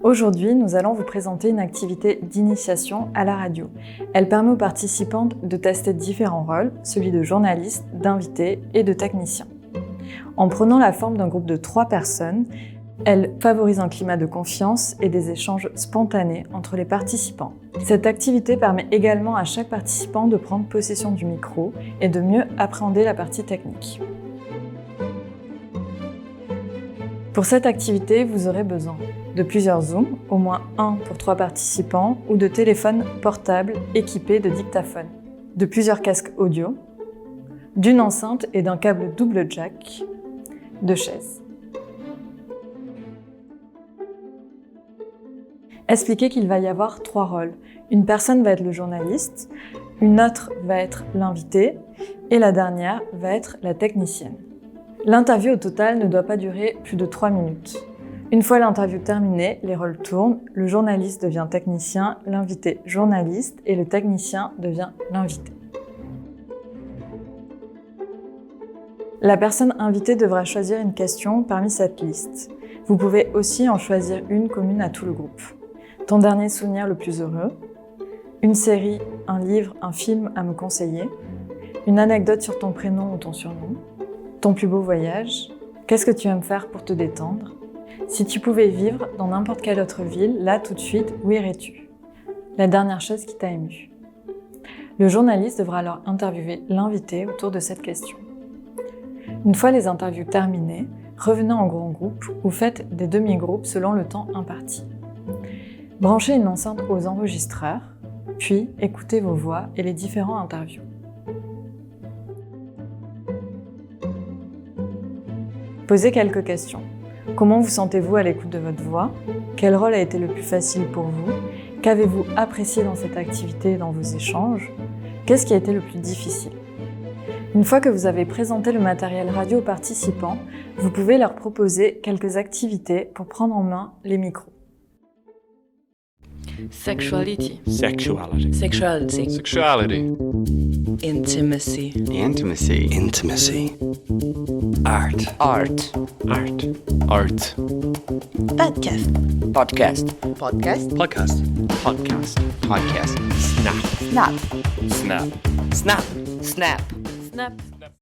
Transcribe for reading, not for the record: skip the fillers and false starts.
Aujourd'hui, nous allons vous présenter une activité d'initiation à la radio. Elle permet aux participants de tester différents rôles, celui de journaliste, d'invité et de technicien. En prenant la forme d'un groupe de 3 personnes, elle favorise un climat de confiance et des échanges spontanés entre les participants. Cette activité permet également à chaque participant de prendre possession du micro et de mieux appréhender la partie technique. Pour cette activité, vous aurez besoin de plusieurs zooms, au moins un pour 3 participants, ou de téléphones portables équipés de dictaphones, de plusieurs casques audio, d'une enceinte et d'un câble double jack, de chaises. Expliquez qu'il va y avoir 3 rôles. Une personne va être le journaliste, une autre va être l'invité et la dernière va être la technicienne. L'interview au total ne doit pas durer plus de 3 minutes. Une fois l'interview terminée, les rôles tournent, le journaliste devient technicien, l'invité journaliste et le technicien devient l'invité. La personne invitée devra choisir une question parmi cette liste. Vous pouvez aussi en choisir une commune à tout le groupe. Ton dernier souvenir le plus heureux, une série, un livre, un film à me conseiller, une anecdote sur ton prénom ou ton surnom, ton plus beau voyage, qu'est-ce que tu aimes faire pour te détendre? Si tu pouvais vivre dans n'importe quelle autre ville, là tout de suite, où irais-tu? La dernière chose qui t'a ému. Le journaliste devra alors interviewer l'invité autour de cette question. Une fois les interviews terminées, revenez en grand groupe ou faites des demi-groupes selon le temps imparti. Branchez une enceinte aux enregistreurs, puis écoutez vos voix et les différents interviews. Posez quelques questions. Comment vous sentez-vous à l'écoute de votre voix? Quel rôle a été le plus facile pour vous? Qu'avez-vous apprécié dans cette activité et dans vos échanges? Qu'est-ce qui a été le plus difficile? Une fois que vous avez présenté le matériel radio aux participants, vous pouvez leur proposer quelques activités pour prendre en main les micros. Sexuality. Sexuality. Sexuality. Sexuality. Intimacy. Intimacy. Intimacy. Art. Art. Art. Art. Podcast. Podcast. Podcast. Podcast. Podcast. Podcast. Snap. Snap. Snap. Snap. Snap. Snap.